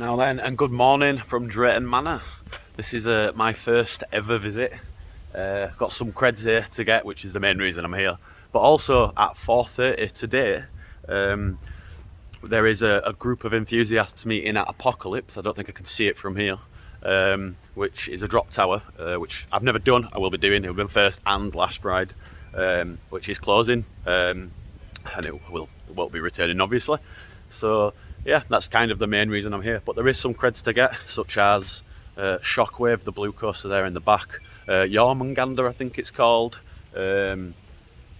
Now then, and good morning from Drayton Manor. This is my first ever visit. Got some creds here to get, which is the main reason I'm here. But also at 4:30 today, there is a group of enthusiasts meeting at Apocalpyse. I don't think I can see it from here, which is a drop tower, which I've never done. I will be doing. It will be my first and last ride, which is closing, and it won't be returning, obviously. So yeah, that's kind of the main reason I'm here. But there is some creds to get, such as Shockwave, the blue coaster there in the back, Yarmungander, I think it's called,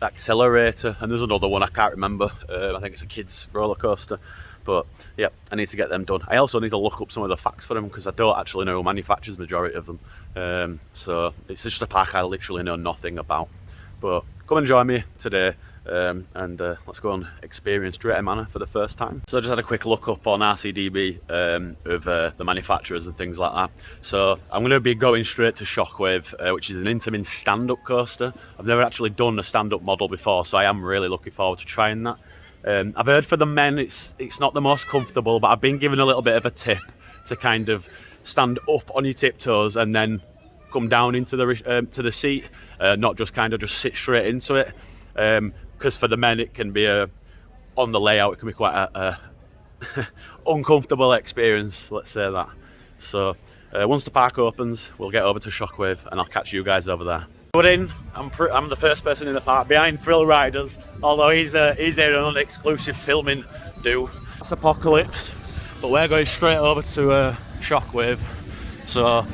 Accelerator, and there's another one I can't remember. I think it's a kids roller coaster. But yeah, I need to get them done. I also need to look up some of the facts for them because I don't actually know who manufactures the majority of them. So it's just a park I literally know nothing about. But come and join me today. And let's go and experience Drayton Manor for the first time. So I just had a quick look up on RCDB of the manufacturers and things like that. So I'm going to be going straight to Shockwave, which is an Intamin stand-up coaster. I've never actually done a stand-up model before, so I am really looking forward to trying that. I've heard for the men it's not the most comfortable, but I've been given a little bit of a tip to kind of stand up on your tiptoes and then come down into the to the seat, not just kind of just sit straight into it. Because for the men it can be on the layout it can be quite a uncomfortable experience, let's say that. So once the park opens, we'll get over to Shockwave and I'll catch you guys over there. But I'm the first person in the park behind Thrill Riders, although he's here on an exclusive filming do. That's Apocalypse, but we're going straight over to Shockwave. So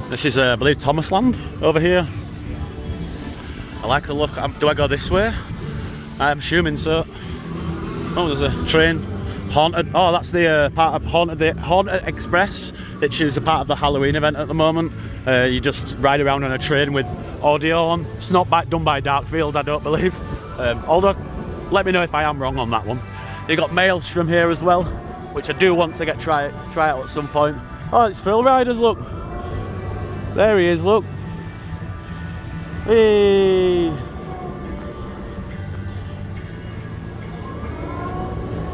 this is I believe Thomasland over here. I like the look. Do I go this way? I'm assuming so. Oh, there's a train. Haunted. Oh, that's the part of Haunted Express, which is a part of the Halloween event at the moment. You just ride around on a train with audio on. It's not done by Darkfield, I don't believe. Although, let me know if I am wrong on that one. You got Maelstrom here as well, which I do want to try out at some point. Oh, it's Thrill Riders. Look, there he is. Look. Hey!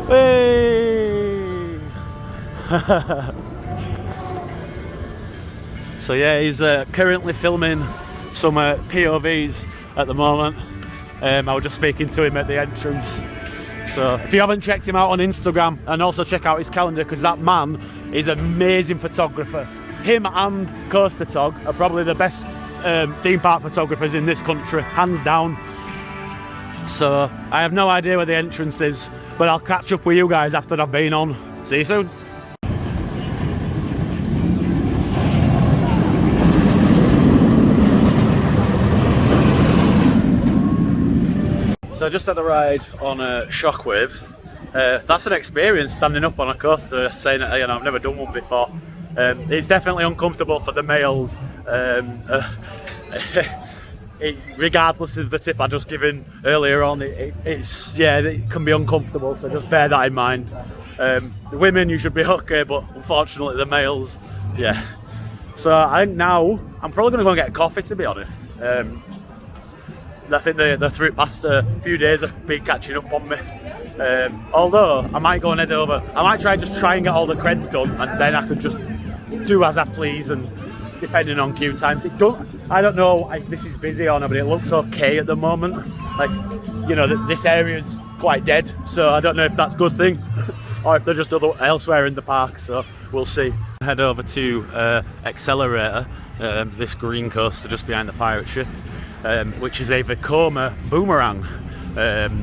Hey! So yeah, he's currently filming some POVs at the moment. I was just speaking to him at the entrance. So if you haven't checked him out on Instagram, and also check out his calendar, because that man is an amazing photographer. Him and Coaster Tog are probably the best theme park photographers in this country, hands down. So I have no idea where the entrance is, but I'll catch up with you guys after I've been on. See you soon. So just had a ride on Shockwave. That's an experience, standing up on a coaster, saying that, you know, I've never done one before. It's definitely uncomfortable for the males, regardless of the tip I just given earlier on. It can be uncomfortable, so just bear that in mind. The women, you should be okay, but unfortunately the males, yeah. So I think now I'm probably going to go and get a coffee, to be honest. I think the past few days have been catching up on me. Although I might go and head over. I might try and get all the creds done, and then I could just do as I please, and depending on queue times. I don't know if this is busy or not, but it looks okay at the moment. Like, you know, this area's quite dead, so I don't know if that's a good thing or if they're just elsewhere in the park. So we'll see. Head over to Accelerator, this green coaster just behind the pirate ship, which is a Vekoma boomerang.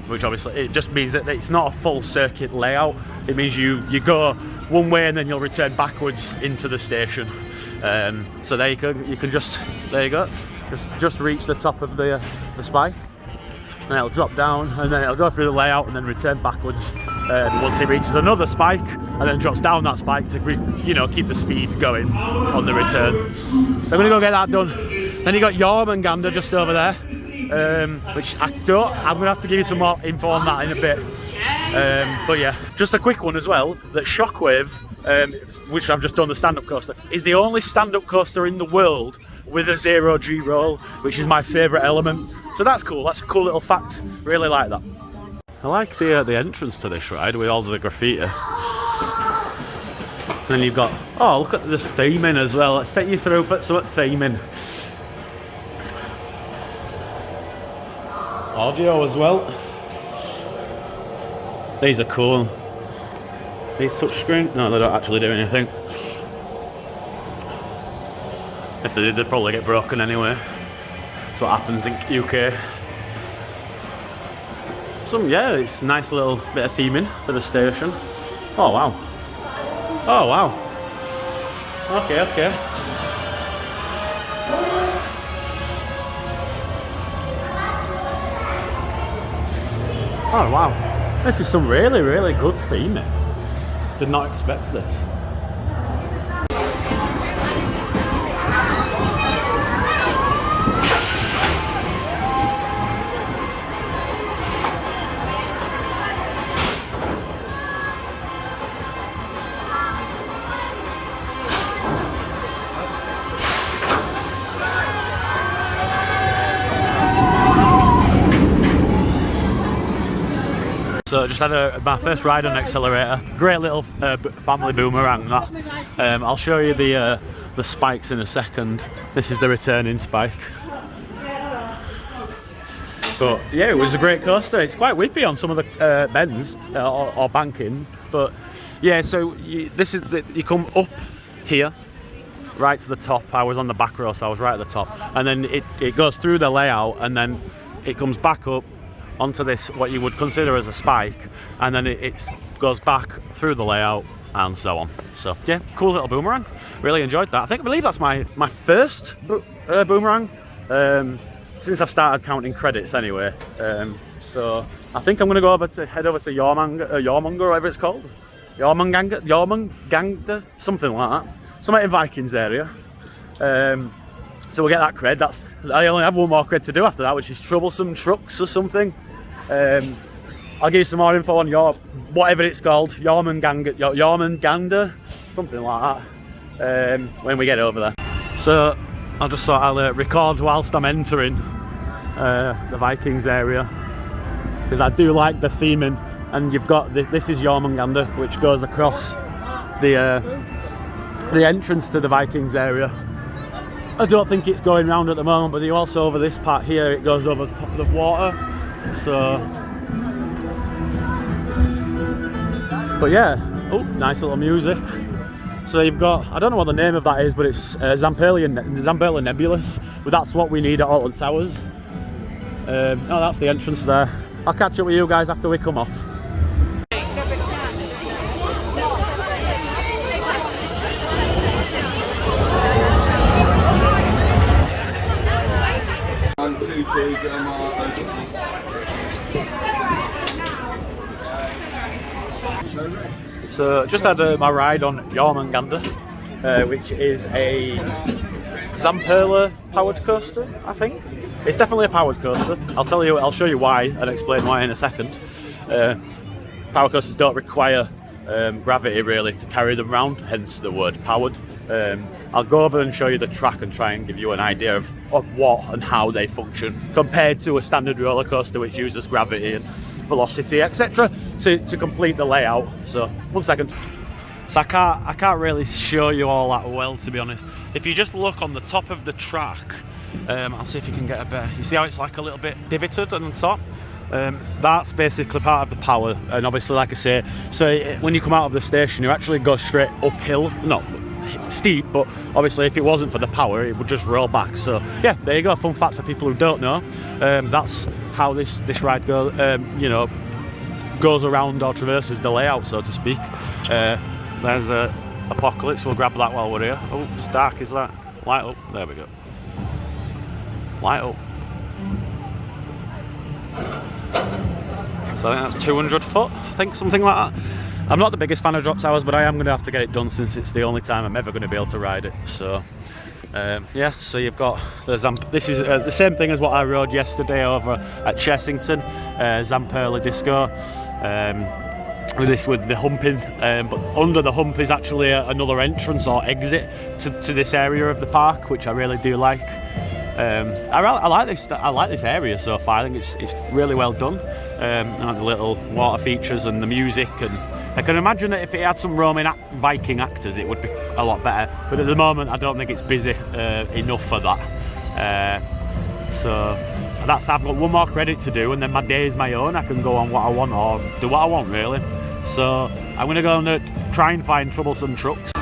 Which obviously it just means that it's not a full circuit layout. It means you go one way and then you'll return backwards into the station. So there you can just reach the top of the spike, and it'll drop down, and then it'll go through the layout and then return backwards. Once it reaches another spike, and then drops down that spike to keep the speed going on the return. So I'm gonna go get that done. Then you got Yarmungander just over there, which I'm gonna have to give you some more info on that in a bit. But yeah, just a quick one as well, that Shockwave, which I've just done the stand-up coaster, is the only stand-up coaster in the world with a 0G roll, which is my favourite element. So that's cool, that's a cool little fact, really like that. I like the entrance to this ride with all the graffiti. then you've got, oh, look at this theming as well. Let's take you through for some theming. Audio as well. These are cool. These touchscreen, no, they don't actually do anything. If they did, they'd probably get broken anyway. That's what happens in UK. Yeah, it's a nice little bit of theming for the station. Oh wow. Oh wow. Okay, okay. Oh wow. This is some really, really good theming. Did not expect this. So just had my first ride on Accelerator. Great little family boomerang that. I'll show you the spikes in a second. This is the returning spike. But yeah, it was a great coaster. It's quite whippy on some of the bends or banking. But yeah, so you come up here, right to the top. I was on the back row, so I was right at the top. And then it goes through the layout, and then it comes back up onto this, what you would consider as a spike, and then it goes back through the layout and so on. So yeah, cool little boomerang. Really enjoyed that. I believe that's my first boomerang since I've started counting credits anyway. So I think I'm going to head over to Yarmungander, whatever it's called. Yarmungander, something like that. Somewhere in Vikings area. So we'll get that cred. I only have one more cred to do after that, which is troublesome trucks or something. I'll give you some more info on whatever it's called, Yarmungander, something like that, when we get over there. So I just thought I'll record whilst I'm entering the Vikings area, because I do like the theming. And you've got this is Yarmungander, which goes across the entrance to the Vikings area. I don't think it's going round at the moment, but you also over this part here, it goes over the top of the water. So, but yeah, oh, nice little music. So you've got, I don't know what the name of that is, but it's Zambella Nebulous. But that's what we need at Alton Towers. Oh, that's the entrance there. I'll catch up with you guys after we come off. 122 Jeremiah. So just had my ride on Yarmungander, which is a Zamperla powered coaster, I think. It's definitely a powered coaster. I'll show you why and explain why in a second. Power coasters don't require gravity really to carry them around, hence the word powered. I'll go over and show you the track and try and give you an idea of what and how they function compared to a standard roller coaster which uses gravity and velocity, etc. to complete the layout. So 1 second. So I can't really show you all that well, to be honest. If you just look on the top of the track, I'll see if you can get a better. You see how it's like a little bit divoted on the top? That's basically part of the power, and obviously, like I say, so when you come out of the station, you actually go straight uphill, not steep, but obviously if it wasn't for the power, it would just roll back. So yeah, there you go, fun fact for people who don't know. That's how this ride goes, goes around or traverses the layout, so to speak. There's a Apocalypse, we'll grab that while we're here. Oh, it's dark, is that? Light up, there we go. Light up. So I think that's 200 foot, I think, something like that. I'm not the biggest fan of drop towers, but I am going to have to get it done since it's the only time I'm ever going to be able to ride it. So yeah, so you've got this is the same thing as what I rode yesterday over at Chessington, Zamperla Disco, with the humping, but under the hump is actually another entrance or exit to this area of the park, which I really do like. I like this area so far. I think it's really well done. And the little water features and the music, and I can imagine that if it had some Roman Viking actors, it would be a lot better. But at the moment, I don't think it's busy enough for that. So that's, I've got one more credit to do, and then my day is my own. I can go on what I want or do what I want, really. So I'm gonna go and try and find troublesome trucks.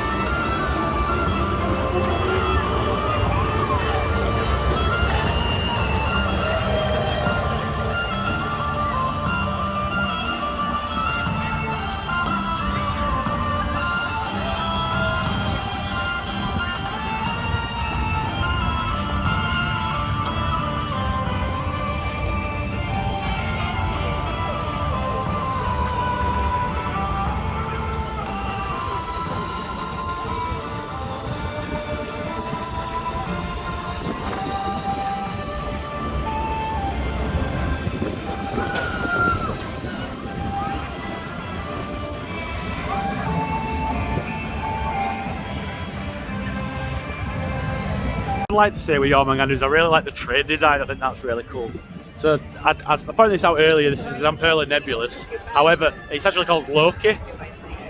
I'd like to say with Yarmungander is I really like the trade design. I think that's really cool. So I pointed this out earlier, this is an Amperla Nebulous. However, it's actually called Loki.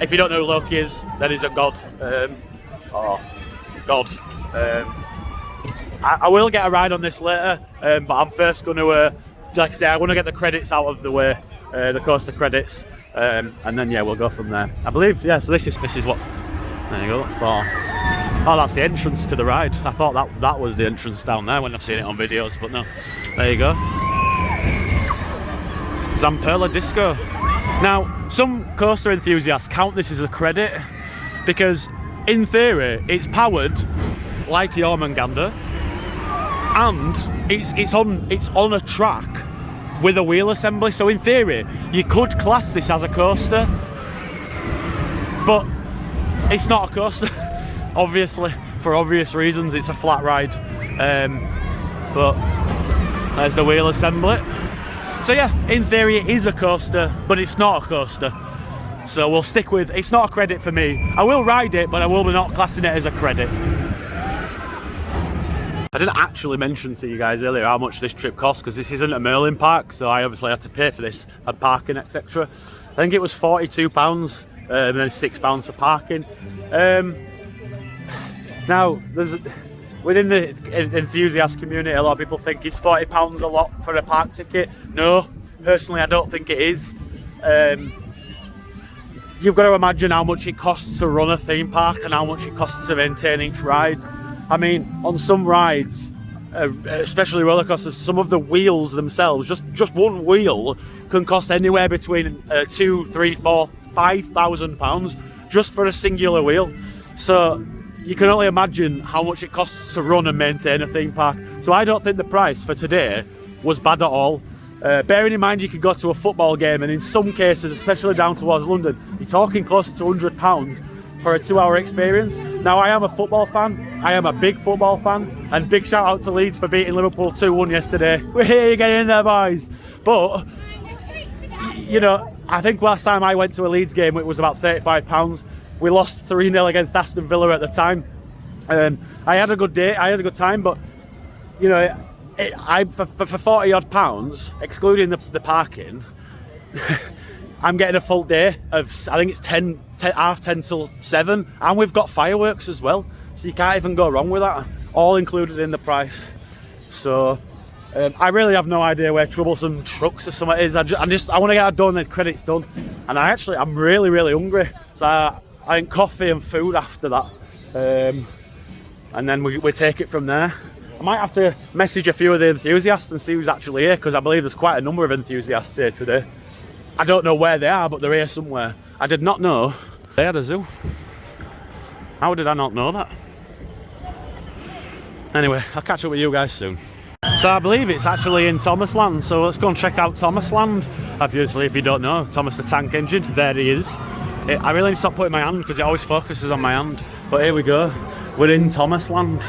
If you don't know who Loki is, then he's a god. I will get a ride on this later, but I'm first going to, like I say, I want to get the credits out of the way, the coaster credits, and then yeah, we'll go from there. I believe, yeah. So this is what. There you go. That's far. Oh, that's the entrance to the ride. I thought that was the entrance down there when I've seen it on videos, but no. There you go. Zamperla Disco. Now, some coaster enthusiasts count this as a credit because, in theory, it's powered like Yarmungander, and it's on a track with a wheel assembly. So, in theory, you could class this as a coaster, but it's not a coaster. Obviously, for obvious reasons, it's a flat ride. But there's the wheel assembly. So yeah, in theory it is a coaster, but it's not a coaster. So we'll stick with, it's not a credit for me. I will ride it, but I will be not classing it as a credit. I didn't actually mention to you guys earlier how much this trip cost, because this isn't a Merlin park, so I obviously had to pay for this, had parking, etc. I think it was £42, and then £6 for parking. Now, there's within the enthusiast community, a lot of people think it's £40 a lot for a park ticket. No, personally, I don't think it is. You've got to imagine how much it costs to run a theme park and how much it costs to maintain each ride. I mean, on some rides, especially roller coasters, some of the wheels themselves, just one wheel can cost anywhere between £2,000, £3,000, £4,000, £5,000 just for a singular wheel. So you can only imagine how much it costs to run and maintain a theme park. So I don't think the price for today was bad at all. Bearing in mind you could go to a football game, and in some cases, especially down towards London, you're talking close to £100 for a 2-hour experience. Now, I am a football fan. I am a big football fan, and big shout out to Leeds for beating Liverpool 2-1 yesterday. We're here, you get in there, boys. But, you know, I think last time I went to a Leeds game, it was about £35. We lost 3-0 against Aston Villa at the time. I had a good day, I had a good time, but, you know, for 40 odd pounds, excluding the parking, I'm getting a full day of, I think it's 10 till 7, and we've got fireworks as well, so you can't even go wrong with that, all included in the price. So I really have no idea where troublesome trucks or something is. I want to get it done, the credits done, and I'm really hungry, so I think coffee and food after that, and then we take it from there. I might have to message a few of the enthusiasts and see who's actually here, because I believe there's quite a number of enthusiasts here today. I don't know where they are, but they're here somewhere. I did not know they had a zoo. How did I not know that? Anyway, I'll catch up with you guys soon. So I believe it's actually in Thomasland, so let's go and check out Thomasland. Obviously, if you don't know, Thomas the Tank Engine, there he is. I really need to stop putting my hand, because it always focuses on my hand. But here we go, we're in Thomasland.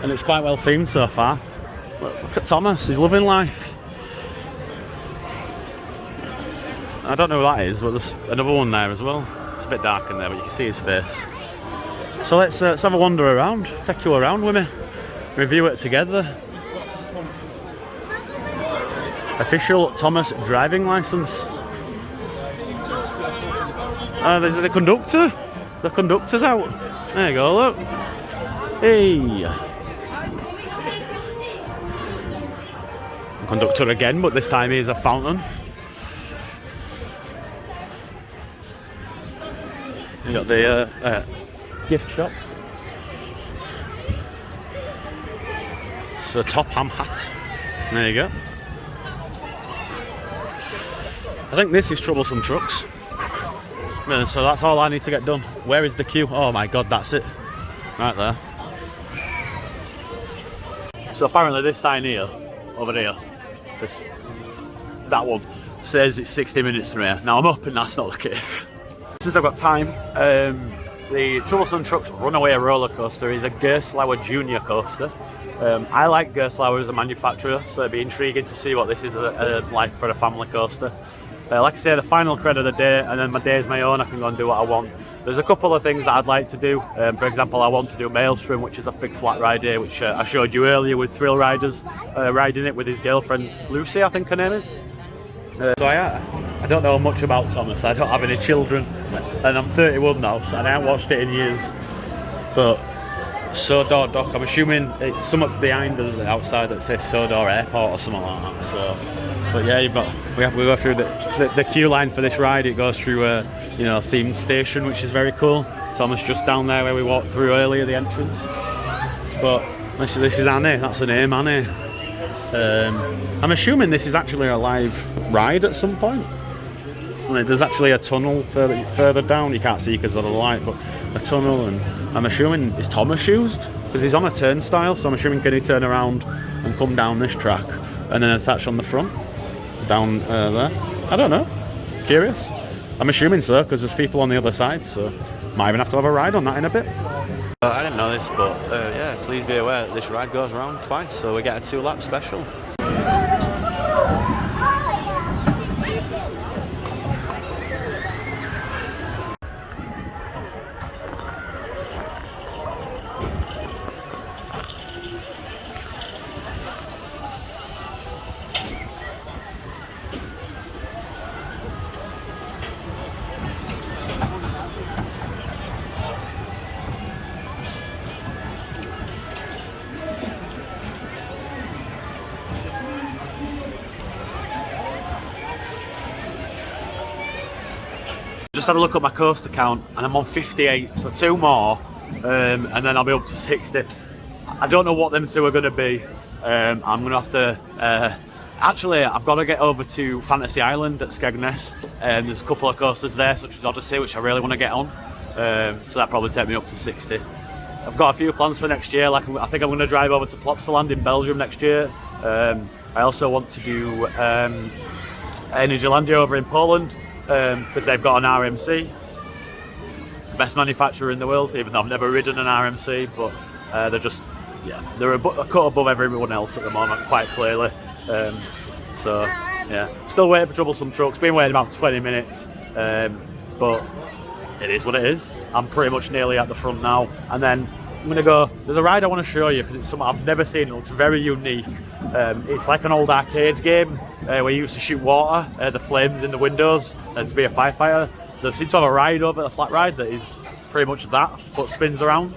And it's quite well themed so far. Look at Thomas, he's loving life. I don't know who that is, but there's another one there as well. It's a bit dark in there, but you can see his face. So let's have a wander around, take you around with me, review it together. Official Thomas driving licence. There's the conductor. The conductor's out. There you go, look. Hey. Conductor again, but this time he's a fountain. You got the gift shop. So top ham hat. There you go. I think this is Troublesome Trucks. So that's all I need to get done. Where is the queue? Oh my god, that's it. Right there. So apparently this sign here, over here, that one, says it's 60 minutes from here. Now I'm hoping that's not the case. Since I've got time, the Troublesome Trucks Runaway roller coaster is a Gerstlauer Junior coaster. I like Gerstlauer as a manufacturer, so it'd be intriguing to see what this is like for a family coaster. Like I say, the final credit of the day, and then my day is my own. I can go and do what I want. There's a couple of things that I'd like to do. For example, I want to do Maelstrom, which is a big flat ride here, which I showed you earlier with Thrill Riders, riding it with his girlfriend Lucy, I think her name is. So I don't know much about Thomas. I don't have any children, and I'm 31 now, so I haven't watched it in years. But Sodor Dock, I'm assuming it's something behind us outside that says Sodor Airport or something like that. So, but yeah, we go through the queue line for this ride. It goes through a themed station, which is very cool. Thomas just down there where we walked through earlier, the entrance. But this is Annie. That's the name, Annie. I'm assuming this is actually a live ride at some point. There's actually a tunnel further down. You can't see because of the light, but a tunnel. And I'm assuming, is Thomas used? Because he's on a turnstile, so I'm assuming can he turn around and come down this track and then attach on the front down there. I don't know. Curious. I'm assuming so because there's people on the other side, so might even have to have a ride on that in a bit. I didn't know this, but yeah, please be aware that this ride goes around twice, so we get a 2-lap special. Just had a look at my coaster count and I'm on 58, so 2 more and then I'll be up to 60. I don't know what them 2 are going to be. I'm going to have to actually I've got to get over to Fantasy Island at Skegness, and there's a couple of coasters there such as Odyssey which I really want to get on, so that probably take me up to 60. I've got a few plans for next year, like I think I'm going to drive over to Plopsaland in Belgium next year. I also want to do Energylandia over in Poland, because they've got an RMC, best manufacturer in the world, even though I've never ridden an RMC, but they're a cut above everyone else at the moment, quite clearly. So yeah, still waiting for Troublesome Trucks, been waiting about 20 minutes, but it is what it is. I'm pretty much nearly at the front now, and then I'm going to go, there's a ride I want to show you because it's something I've never seen. It looks very unique. It's like an old arcade game where you used to shoot water, the flames in the windows, and to be a firefighter. They seem to have a ride over, a flat ride that is pretty much that, but spins around.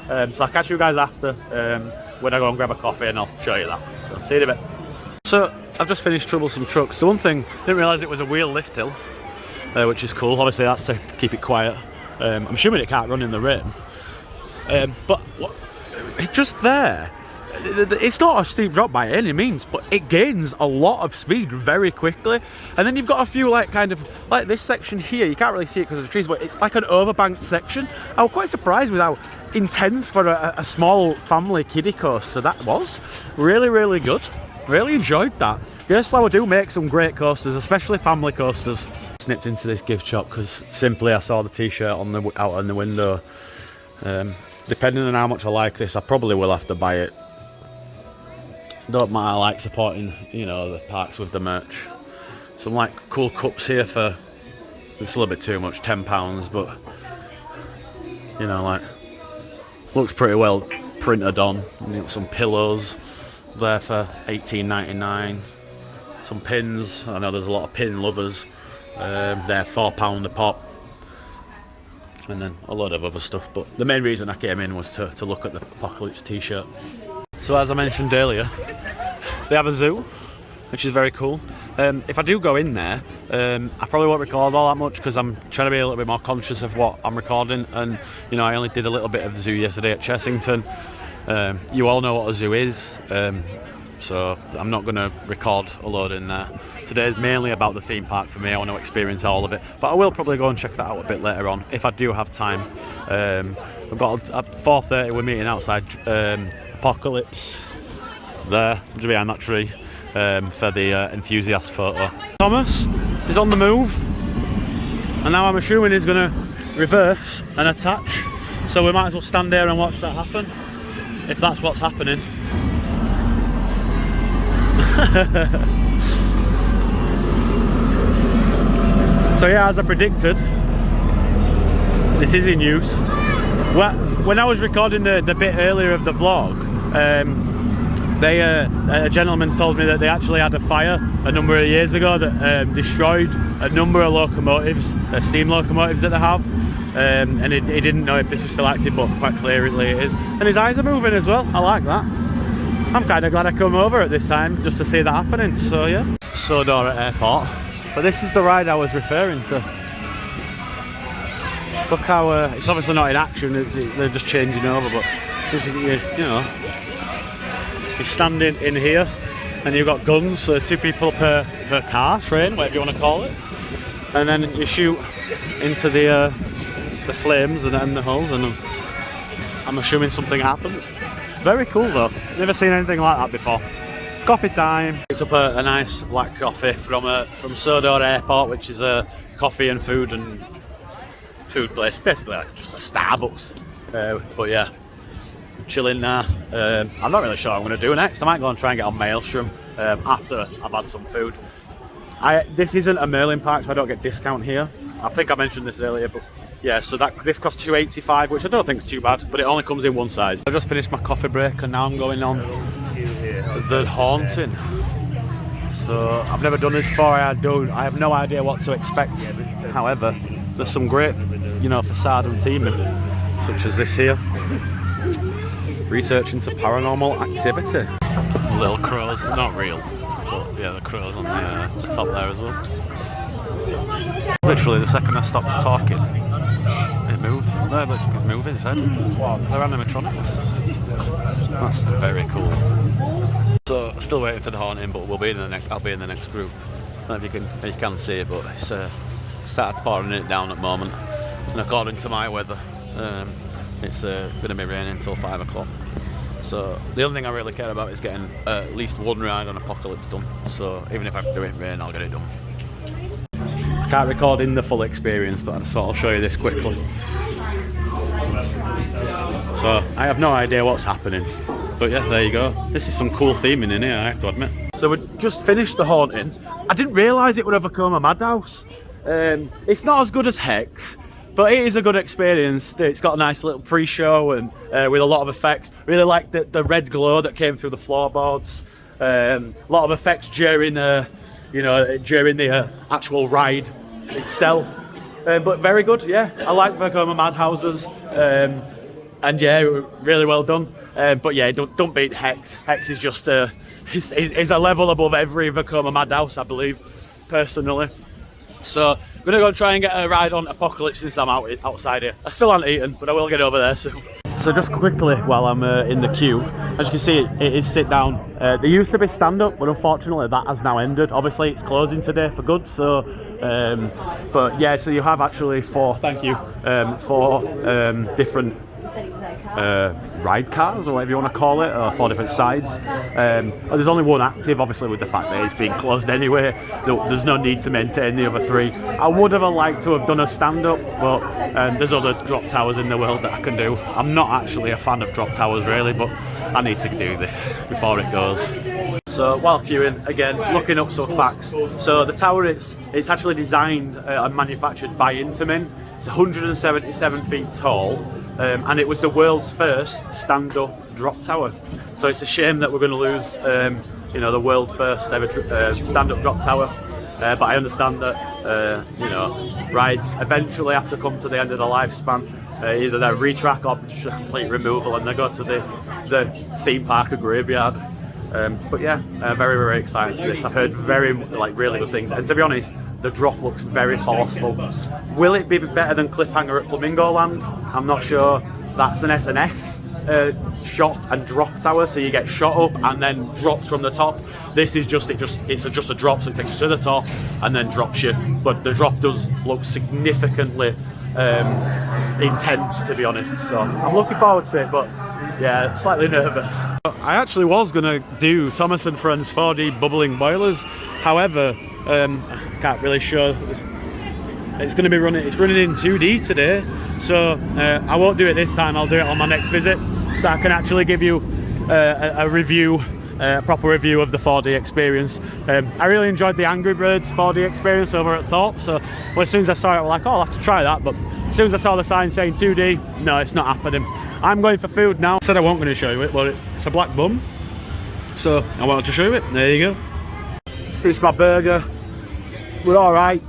So I'll catch you guys after when I go and grab a coffee, and I'll show you that. So see you in a bit. So I've just finished Troublesome Trucks. So one thing, I didn't realise it was a wheel lift hill, which is cool. Obviously that's to keep it quiet. I'm assuming it can't run in the rain. But just there, it's not a steep drop by any means, but it gains a lot of speed very quickly. And then you've got a few kind of like this section here, you can't really see it because of the trees, but it's like an overbanked section. I was quite surprised with how intense for a small family kiddie coaster that was. Really good. Really enjoyed that. Gerstlauer do make some great coasters, especially family coasters. Snipped into this gift shop because simply I saw the t-shirt out on the window. Depending on how much I like this, I probably will have to buy it. Don't matter, I like supporting, the parks with the merch. Some cool cups here for, it's a little bit too much, £10, but looks pretty well printed on. Some pillows there for $18.99. Some pins, I know there's a lot of pin lovers. They're £4 a pop. and then a lot of other stuff. But the main reason I came in was to look at the Apocalypse t-shirt. So as I mentioned earlier, they have a zoo, which is very cool. If I do go in there, I probably won't record all that much because I'm trying to be a little bit more conscious of what I'm recording. And you know, I only did a little bit of the zoo yesterday at Chessington. You all know what a zoo is, so I'm not going to record a load in there. Today's mainly about the theme park for me. I want to experience all of it, but I will probably go and check that out a bit later on if I do have time. I've got at 4:30 we're meeting outside Apocalypse there, behind that tree, for the enthusiast photo. Thomas is on the move, and now I'm assuming he's going to reverse and attach, so we might as well stand there and watch that happen, if that's what's happening. So yeah, as I predicted, this is in use. Well, when I was recording the bit earlier of the vlog, a gentleman told me that they actually had a fire a number of years ago that destroyed a number of locomotives, steam locomotives that they have, and he didn't know if this was still active, but quite clearly it is. And his eyes are moving as well. I like that. I'm kind of glad I come over at this time just to see that happening. So yeah, Sodora Airport. But this is the ride I was referring to. Look how it's obviously not in action. They're just changing over, but you know, you're standing in here, and you've got guns, so 2 people per car, train, whatever you want to call it, and then you shoot into the flames and the hulls, and I'm assuming something happens. Very cool though. Never seen anything like that before. Coffee time. Picked up a nice black coffee from Sodor Airport, which is a coffee and food place, basically like just a Starbucks. But yeah, chilling now. I'm not really sure what I'm going to do next. I might go and try and get on Maelstrom after I've had some food. This isn't a Merlin park, so I don't get discount here. I think I mentioned this earlier, but yeah, so this costs $2.85, which I don't think is too bad, but it only comes in one size. I just finished my coffee break and now I'm going on the Haunting. So I've never done this before. I have no idea what to expect. However, there's some great, you know, facade and theming, such as this here. Research into paranormal activity. Little crows, not real, but yeah, the crows on the top there as well. Literally the second I stopped talking, it moved. There, looks like it's moving, it's head. Wow, they're animatronics. That's very cool. So, still waiting for the haunting, but I'll be in the next group. I don't know if you can see it, but it's started pouring it down at the moment. And according to my weather, it's going to be raining until 5 o'clock. So the only thing I really care about is getting at least one ride on Apocalypse done. So even if I have to do it in rain, I'll get it done. I can't record in the full experience, but I just thought I'll show you this quickly. So I have no idea what's happening, but yeah, there you go. This is some cool theming in here, I have to admit. So we just finished the haunting. I didn't realise it would have become a madhouse. It's not as good as Hex, but it is a good experience. It's got a nice little pre-show and with a lot of effects. Really like the red glow that came through the floorboards. A lot of effects during during the actual ride itself. But very good, yeah. I like Vekoma Madhouses. And yeah, really well done. But yeah, don't beat Hex. Hex is just is a level above every Vekoma Madhouse, I believe, personally. So I'm gonna go and try and get a ride on Apocalypse since I'm outside here. I still haven't eaten, but I will get over there soon. So just quickly while I'm in the queue, as you can see, it is sit down. There used to be stand up, but unfortunately that has now ended. Obviously it's closing today for good, so but yeah, so you have actually four different ride cars, or whatever you want to call it, or 4 different sides. There's only one active, obviously, with the fact that it's being closed anyway. There's no need to maintain the other 3. I would have liked to have done a stand-up, but there's other drop towers in the world that I can do. I'm not actually a fan of drop towers really, but I need to do this before it goes. So while queuing, again, looking up some facts. So the tower, it's actually designed and manufactured by Intamin. It's 177 feet tall, and it was the world's first stand-up drop tower. So it's a shame that we're going to lose, the world's first ever stand-up drop tower. but I understand that you know, rides eventually have to come to the end of the lifespan. Either they're retrack or just a complete removal, and they go to the theme park or graveyard. But yeah, very, very excited to this. I've heard really good things, and to be honest, the drop looks very forceful. Will it be better than Cliffhanger at Flamingo Land? I'm not sure. That's an SNS shot and drop tower, so you get shot up and then dropped from the top. This is just a drop, so it takes you to the top and then drops you. But the drop does look significantly intense, to be honest. So I'm looking forward to it, but yeah, slightly nervous. I actually was going to do Thomas and Friends 4D bubbling boilers. However, I can't really show. It's going to be running. It's running in 2D today, so I won't do it this time. I'll do it on my next visit, so I can actually give you a review, a proper review of the 4D experience. I really enjoyed the Angry Birds 4D experience over at Thorpe. So as soon as I saw it, I was like, oh, I'll have to try that. But as soon as I saw the sign saying 2D, no, it's not happening. I'm going for food now. I said I wasn't going to show you it, but it's a black bum, so I wanted to show you it. There you go. This is my burger. We're all right.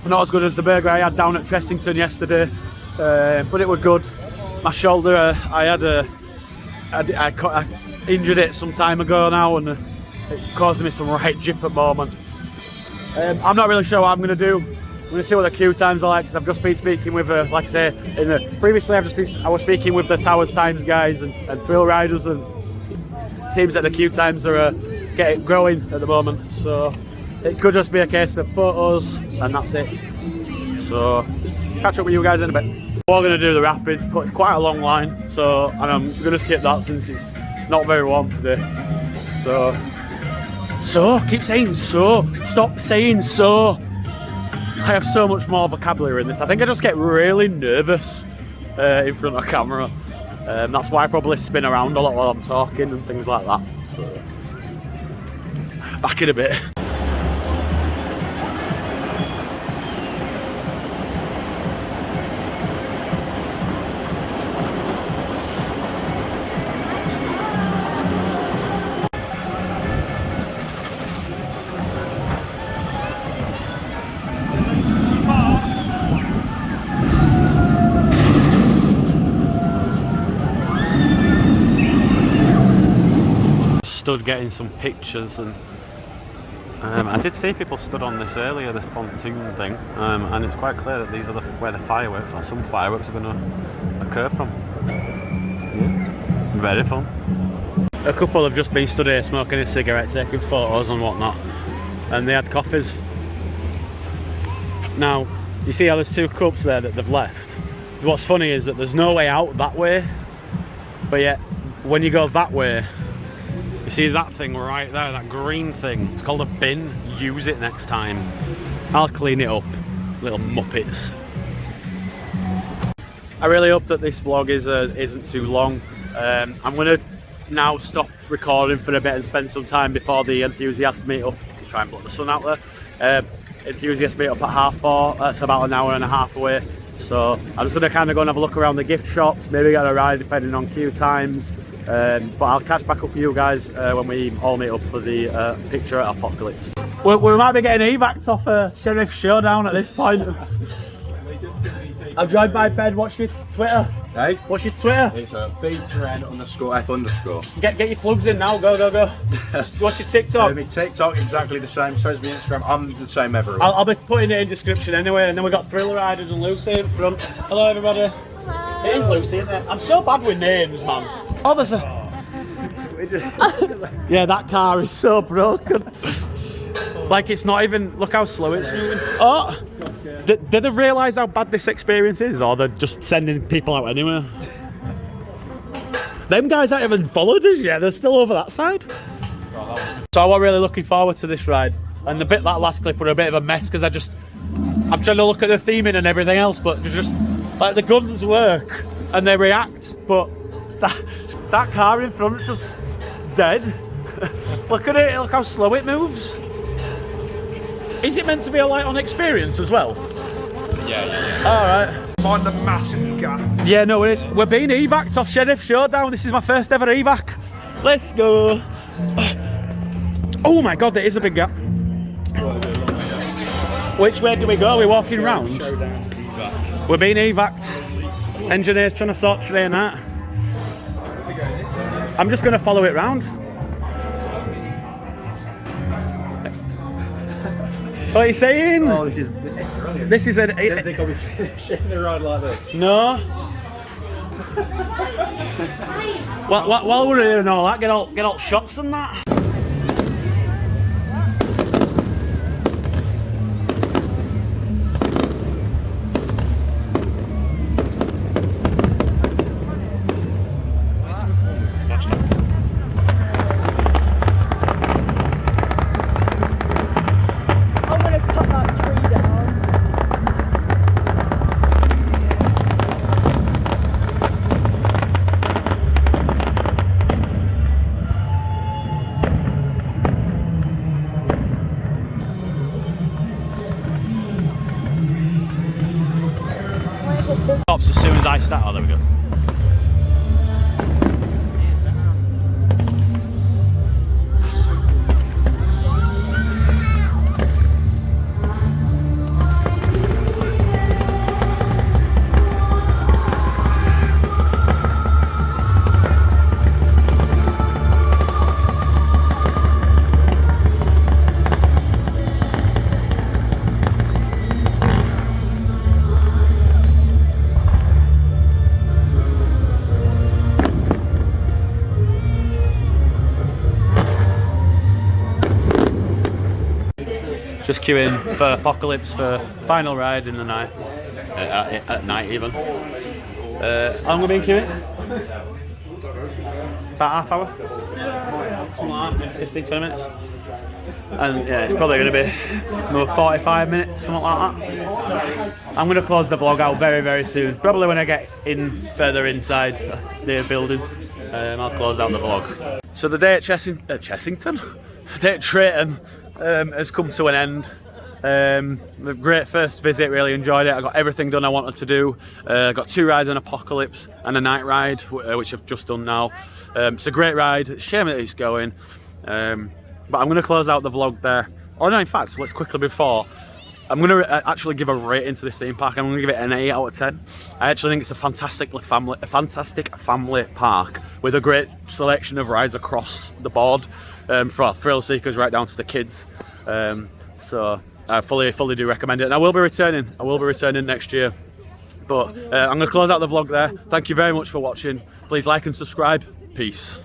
Not as good as the burger I had down at Tressington yesterday, but it was good. My shoulder, I injured it some time ago now, and it's causing me some right jip at the moment. I'm not really sure what I'm going to do. I'm going to see what the queue times are like, because I've just been speaking with, like I say, previously I was speaking with the Towers Times guys and Thrill Riders, and it seems that the queue times are growing at the moment. So it could just be a case of photos and that's it. So catch up with you guys in a bit. We're going to do the rapids, but it's quite a long line, and I'm going to skip that since it's not very warm today. So keep saying so. Stop saying so. I have so much more vocabulary in this. I think I just get really nervous in front of camera. That's why I probably spin around a lot while I'm talking and things like that. So, back in a bit. Stood getting some pictures, and I did see people stood on this earlier, this pontoon thing, and it's quite clear that these are where the fireworks, or some fireworks, are going to occur from. Yeah. Very fun. A couple have just been stood here smoking a cigarette, taking photos and whatnot, and they had coffees. Now, you see how there's two cups there that they've left? What's funny is that there's no way out that way, but yet when you go that way, you see that thing right there, that green thing? It's called a bin. Use it next time. I'll clean it up, little muppets. I really hope that this vlog isn't too long. I'm going to now stop recording for a bit and spend some time before the enthusiast meet up. Try and block the sun out there. Enthusiast meet up at 4:30. That's about an hour and a half away. So I'm just going to kind of go and have a look around the gift shops, maybe get a ride depending on queue times. But I'll catch back up with you guys when we all meet up for the picture at Apocalypse. We might be getting evacs off Sheriff Showdown at this point. I'll drive by bed. What's your Twitter? Hey? What's your Twitter? It's B_F_. Get your plugs in now. Go. What's your TikTok? My TikTok exactly the same. So is my Instagram. I'm the same everywhere. I'll be putting it in description anyway. And then we've got Thriller Riders and Lucy in front. Hello everybody. Hello. It is Lucy, isn't it? I'm so bad with names, man. Oh, there's a... Yeah, that car is so broken. Like, it's not even... Look how slow it's moving. Oh! Did they realise how bad this experience is, or they're just sending people out anyway? Them guys haven't even followed us yet. They're still over that side. So I was really looking forward to this ride. And that last clip were a bit of a mess, because I'm trying to look at the theming and everything else, but just... Like, the guns work and they react, but that car in front is just dead. Look at it, look how slow it moves. Is it meant to be a light on experience as well? Yeah. Alright. On the massive gap. Yeah, no, it is. We're being evac'd off Sheriff Showdown. This is my first ever evac. Let's go. Oh my god, there is a big gap. Which way do we go? We're walking round. Showdown, evac. We're being evac'd. Engineers trying to sort train out. I'm just going to follow it round. What are you saying? Oh, this is brilliant. This is I don't think I'll be finishing the ride like this. No. While we're here and all that, get all shots and that. I'm gonna cut that tree down. Stops as soon as I start. Oh, there we go. Just queuing for Apocalypse for final ride in the night, at night even. How long have we been queuing? About half hour? Something like that, 15, 20 minutes. And yeah, it's probably going to be more 45 minutes, something like that. I'm going to close the vlog out very, very soon. Probably when I get in further inside the building, I'll close out the vlog. So the day at Chessington? The day at Drayton has come to an end. A great first visit, really enjoyed it. I got everything done I wanted to do. Got 2 rides on Apocalypse and a night ride, which I've just done now. It's a great ride. It's a shame that it's going. But I'm going to close out the vlog there. Oh no, in fact, let's quickly before. I'm going to actually give a rating to this theme park. I'm going to give it an 8 out of 10. I actually think it's a fantastic family park with a great selection of rides across the board, for thrill seekers right down to the kids. So I fully do recommend it, and I will be returning next year. But I'm going to close out the vlog there. Thank you very much for watching. Please like and subscribe. Peace.